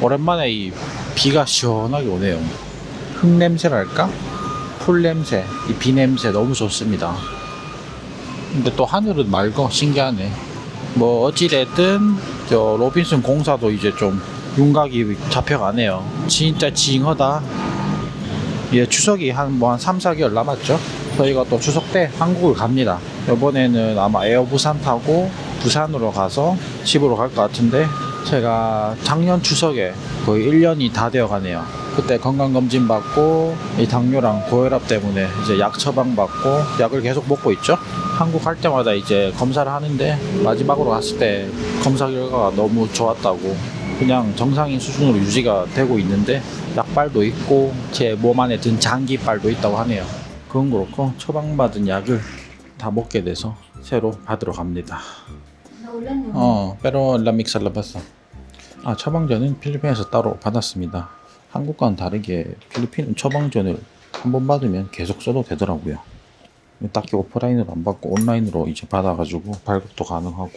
오랜만에 이 비가 시원하게 오네요. 흙 냄새랄까? 풀 냄새, 이 비 냄새 너무 좋습니다. 근데 또 하늘은 맑어. 신기하네. 뭐 어찌됐든 저 로빈슨 공사도 이제 좀 윤곽이 잡혀가네요. 진짜 징하다. 예, 추석이 한 3, 4개월 남았죠. 저희가 또 추석 때 한국을 갑니다. 이번에는 아마 에어 부산 타고 부산으로 가서 집으로 갈 것 같은데, 제가 작년 추석에 거의 1년이 다 되어 가네요. 그때 건강검진 받고 이 당뇨랑 고혈압 때문에 이제 약 처방받고 약을 계속 먹고 있죠. 한국 갈 때마다 이제 검사를 하는데, 마지막으로 갔을 때 검사 결과가 너무 좋았다고 그냥 정상인 수준으로 유지가 되고 있는데, 약발도 있고 제 몸 안에 든 장기빨도 있다고 하네요. 그건 그렇고 처방받은 약을 다 먹게 돼서 새로 받으러 갑니다. pero lamig sa labas. 처방전은 필리핀에서 따로 받았습니다. 한국과는 다르게 필리핀은 처방전을 한 번 받으면 계속 써도 되더라고요. 딱히 오프라인으로 안 받고 온라인으로 이제 받아가지고 발급도 가능하고.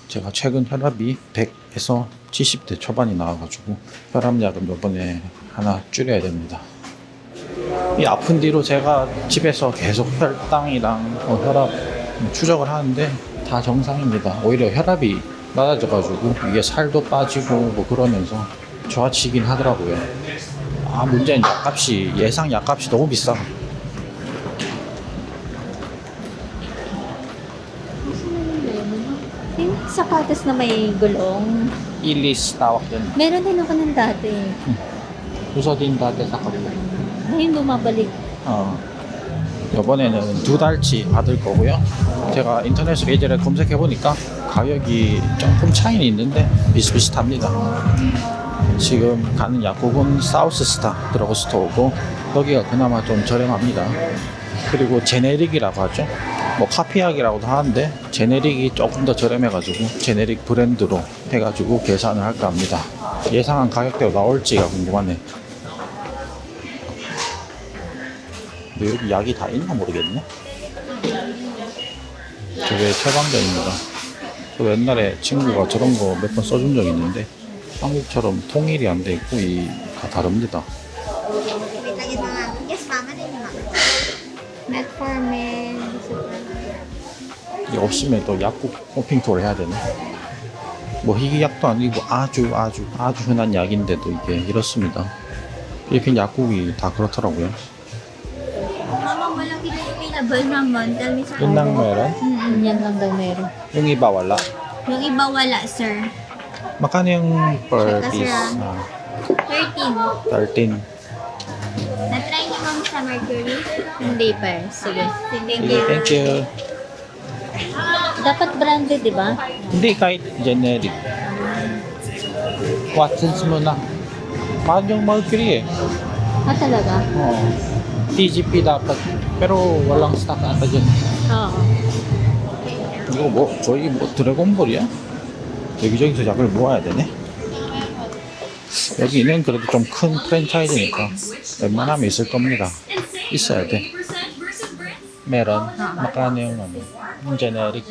제가 최근 혈압이 100에서 70대 초반이 나와가지고 혈압약을 이번에 하나 줄여야 됩니다. 이 아픈 뒤로 제가 집에서 계속 혈당이랑 혈압 추적을 하는데 다 정상입니다. 오히려 혈압이 낮아져가지고 이게 살도 빠지고 뭐 그러면서 좋아지긴 하더라고요. 문제는 약값이, 예상 약값이 너무 비싸. Yung sapatos na may gulong. Ilis tawag yun. Meron din ako ng dati. Gusto din dati sa kabila. Ngayon bumabalik. 이번에는 2달치 받을 거고요. 제가 인터넷으로 예전에 검색해보니까 가격이 조금 차이는 있는데 비슷비슷합니다. 지금 가는 약국은 사우스스타 드러그스토어고, 거기가 그나마 좀 저렴합니다. 그리고 제네릭이라고 하죠. 뭐 카피약이라고도 하는데 제네릭이 조금 더 저렴해가지고 제네릭 브랜드로 해가지고 계산을 할까 합니다. 예상한 가격대로 나올지가 궁금하네. 근데 여기 약이 다 있나 모르겠네. 저게 처방전입니다. 저 옛날에 친구가 저런 거 몇 번 써준 적이 있는데 한국처럼 통일이 안 돼 있고 다 다릅니다. Metformin. 이게 없으면 또 약국 호핑 투어를 해야 되네. 뭐 희귀약도 아니고 아주 흔한 약인데도 이게 이렇습니다. 필리핀 약국이 다 그렇더라고요. Available naman. Tell me, sir. Yun lang meron? Yan lang daw meron. Yung iba wala. Yung iba wala, sir. Magkano yung per Saka, piece? sir, 13. 13. Na-try niyo ma'am sa Mercury? Hindi pa. Sige. Thank you. Dapat branded, di ba? Hindi, kahit generic. Watsons mo na. Mahal yung Mercury eh. Talaga? Oo. TGP dapat. Pero walang stock ata dyan. Oo. 이거 저희 드래곤볼이야? 여기저기서 약을 모아야 되네. 여기는 그래도 좀 큰 프랜차이즈니까 웬만하면 있을 겁니다. 있어야 돼. 메론, magkano yung generic?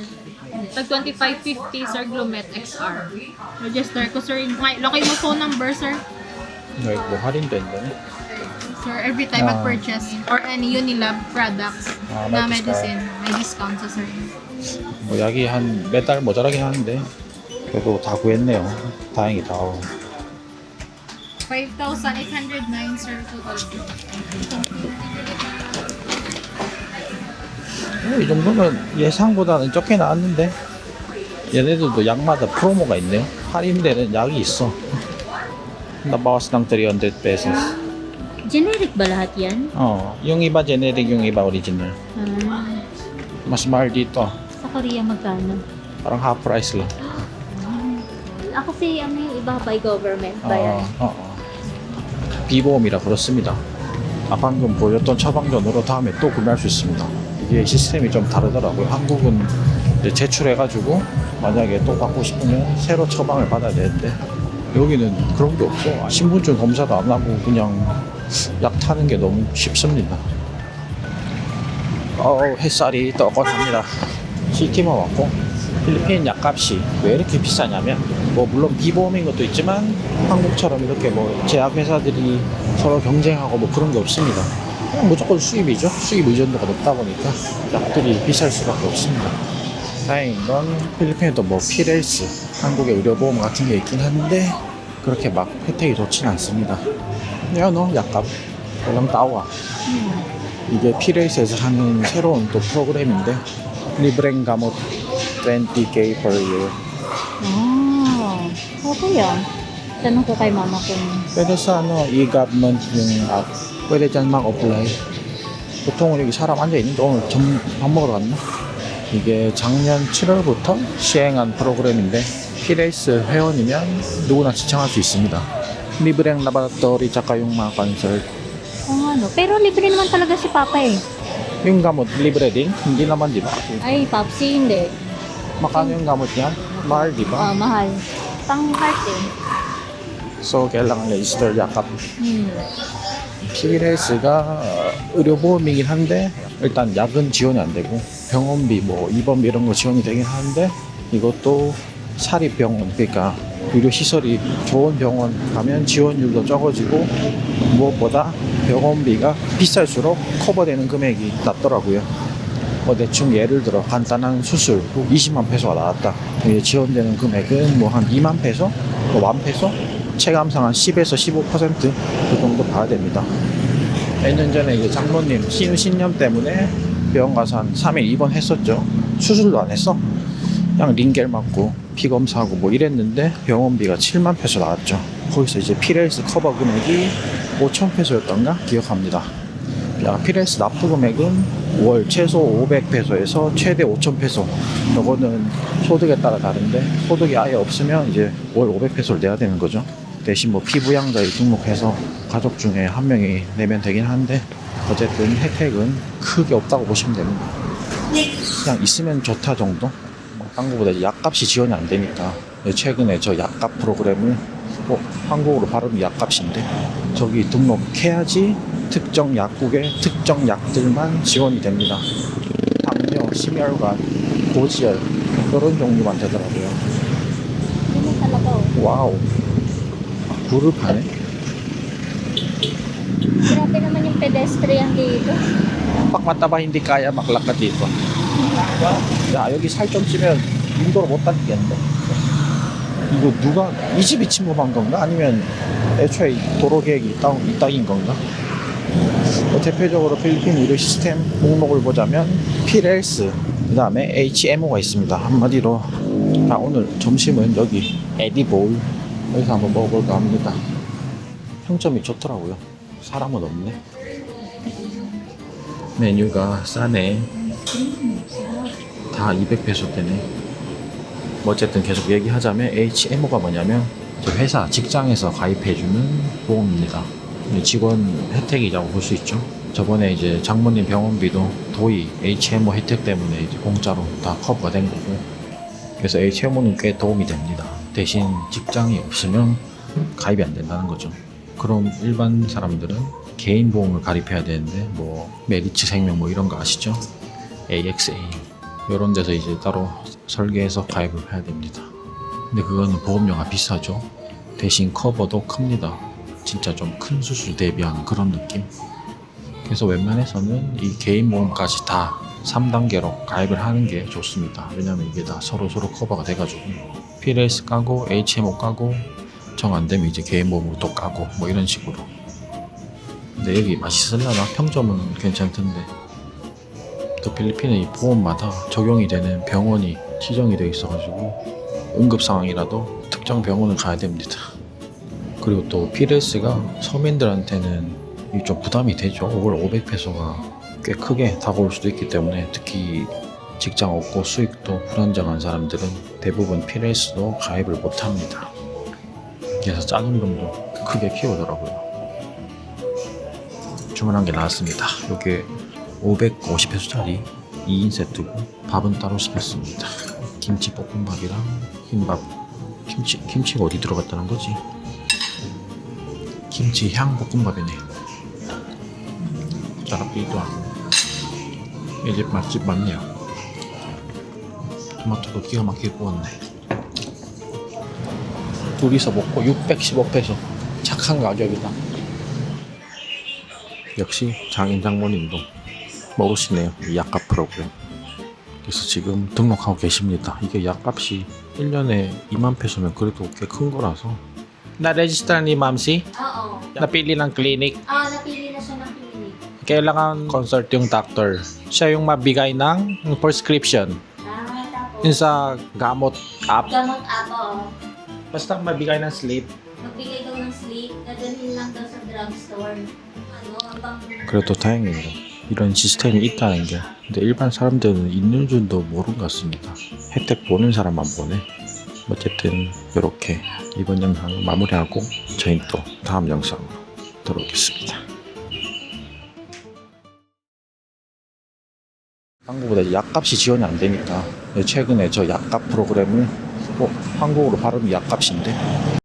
Tag 2550 sir, Glomet XR. Register ko sir. Lokay mo phone number sir. 여기 뭐 할인된다네. Sir, every time mag-purchase or any Unilab products may na medicine, may discount sa sir. 뭐 약이 한 몇 달 모자라긴 하는데 그래도 다 구했네요. 다행이다. 5,809 sir total. 이 정도면 예상보다는 적게 나왔는데, 얘네들도 약마다 프로모가 있네요. 할인되는 약이 있어. 나바was ng 300 pesos. Generic ba lahat yan? Yung iba generic, yung iba original. Mas mahal dito. Sa Korea magkano? Parang half price lang. Ako kasi yung iba by government ba yan? 비보험이라 그렇습니다. 방금 보였던 처방전으로 다음에 또 구매할 수 있습니다. 이게 시스템이 좀 다르더라고요. 한국은 이제 제출해가지고 만약에 또 받고 싶으면 새로 처방을 받아야 되는데, 여기는 그런 게 없어. 신분증 검사도 안 하고 그냥 약 타는 게 너무 쉽습니다. 햇살이 떡떡합니다. 시티만 왔고, 필리핀 약값이 왜 이렇게 비싸냐면 뭐 물론 비보험인 것도 있지만 한국처럼 이렇게 뭐 제약회사들이 서로 경쟁하고 뭐 그런 게 없습니다. 그냥 무조건 수입이죠. 수입 의존도가 높다 보니까 약들이 비쌀 수밖에 없습니다. 다행인 건 필리핀에도 뭐 피레이스, 한국의 의료보험 같은 게 있긴 한데 그렇게 막 혜택이 좋지는 않습니다. 야너 약값 그냥 따와. 이게 피레이스에서 하는 새로운 또 프로그램인데 리브랭 가못 20K per year. Okay ah. Tanong ko kay mama kung Pwede sa e-government yung app. Pwede dyan mag-apply. 보통은 여기 사람 앉아있는데 오늘 밥 먹으러 갔나? 이게 작년 7월부터 시행한 프로그램인데 피레이스 회원이면 누구나 지청할 수 있습니다. Libreng laboratory tsaka yung mga consult. Pero libre naman talaga si Papa eh. Yung gamot, libre din? Hindi naman, di ba? Ay, Papsi, hindi. Makano yung gamot niya? Mahal, di ba? Mahal. Pang heart eh. So, kailangan register yakap. 피레이스가 의료보험이긴 한데 일단 약은 지원이 안 되고 병원비, 뭐 입원비 이런 거 지원이 되긴 하는데 이것도 사립병원, 그러니까 의료시설이 좋은 병원 가면 지원율도 적어지고 무엇보다 병원비가 비쌀수록 커버되는 금액이 낮더라고요. 뭐 대충 예를 들어 간단한 수술 20만 페소가 나왔다. 이제 지원되는 금액은 뭐 한 2만 페소, 뭐 1만 페소, 체감상 한 10에서 15%그 정도 봐야 됩니다. 몇 년 전에 이제 장모님 신념 때문에 병원 가서 한 3일 입원했었죠. 수술도 안 했어. 그냥 링겔 맞고 피 검사하고 뭐 이랬는데 병원비가 7만 페소 나왔죠. 거기서 이제 피레이스 커버 금액이 5천 페소였던가 기억합니다. 피레이스 납부 금액은 월 최소 500페소에서 최대 5천 페소. 이거는 소득에 따라 다른데 소득이 아예 없으면 이제 월 500페소를 내야 되는 거죠. 대신 뭐 피부양자에 등록해서 가족 중에 한 명이 내면 되긴 한데 어쨌든 혜택은 크게 없다고 보시면 됩니다. 그냥 있으면 좋다 정도? 딴 거보다 이제 약값이 지원이 안 되니까 최근에 저 약값 프로그램을 한국어로 발음이 약값인데 저기 등록해야지 특정 약국의 특정 약들만 지원이 됩니다. 당뇨, 심혈관, 고지혈 이런 종류만 되더라고요. 와우, 굴을 파네. Grabe naman yung pedestrian dito. Pag mataba hindi kaya maglakad dito. 야, 여기 살 좀 찌면 인도를 못 다니겠는데. 이거 누가 이 집이 침범한 건가? 아니면 애초에 도로 계획이 이따인 건가? 대표적으로 필리핀 의료 시스템 목록을 보자면 피레이스, 그 다음에 HMO가 있습니다. 한마디로 오늘 점심은 여기 에디볼 여기서 한번 먹어볼까 합니다. 평점이 좋더라고요. 사람은 없네. 메뉴가 싸네. 다 200페소대네. 뭐 어쨌든 계속 얘기하자면 HMO가 뭐냐면 저 회사 직장에서 가입해주는 보험입니다. 직원 혜택이라고 볼 수 있죠. 저번에 이제 장모님 병원비도 도의 HMO 혜택 때문에 이제 공짜로 다 커버가 된 거고, 그래서 HMO는 꽤 도움이 됩니다. 대신 직장이 없으면 가입이 안 된다는 거죠. 그럼 일반 사람들은 개인 보험을 가입해야 되는데 뭐 메리츠 생명 뭐 이런 거 아시죠? AXA 이런 데서 이제 따로 설계해서 가입을 해야 됩니다. 근데 그거는 보험료가 비싸죠. 대신 커버도 큽니다. 진짜 좀 큰 수술 대비하는 그런 느낌. 그래서 웬만해서는 이 개인 보험까지 다 3단계로 가입을 하는 게 좋습니다. 왜냐면 이게 다 서로 커버가 돼가지고 피레이스 까고 HMO 까고 정 안되면 이제 개인 보험으로 또 까고 뭐 이런 식으로. 근데 여기 맛있으려나? 평점은 괜찮던데 또 필리핀은 이 보험마다 적용이 되는 병원이 지정이 되어 있어가지고 응급 상황이라도 특정 병원을 가야 됩니다. 그리고 또 피레이스가 서민들한테는 좀 부담이 되죠. 월 500페소가 꽤 크게 다가올 수도 있기 때문에 특히 직장 없고 수익도 불안정한 사람들은 대부분 피레이스도 가입을 못합니다. 그래서 짜증금도 크게 키우더라고요. 주문한 게 나왔습니다. 이게 550페소짜리 2인 세트고 밥은 따로 시켰습니다. 김치 볶음밥이랑 흰밥. 김치가 어디 들어갔다는 거지? 김치 향 볶음밥이네. 짜라삐도 하고. 이 집 맛집 맞네요. 토마토도 기가 막히게 구웠네. 둘이서 먹고 615페소. 착한 가격이다. 역시 장인 장모님도 모르시네요. 이 약값 프로그램. 그래서 지금 등록하고 계십니다. 이게 약값이 1년에 2만 페소면 그래도 꽤 큰 거라서. Na-register ni Ma'am Si? Oo. Napili ng clinic. Napili na siya ng clinic. Kailangan consult yung doctor. Siya yung mabigay ng prescription. Tapos, Yung sa gamot app. gamot ako. Basta mabigay ng slip. Magbigay daw ng sleep, dadalhin lang daw sa drugstore. Ang 그래도 다행이에요. 이런 시스템이 있다는 게. 근데 일반 사람들은 있는 줄도 모르는 것 같습니다. 혜택 보는 사람만 보네. 어쨌든 이렇게 이번 영상을 마무리하고 저희는 또 다음 영상으로 돌아오겠습니다. 한국보다 약값이 지원이 안 되니까 최근에 저 약값 프로그램을 한국어로 발음이 약값인데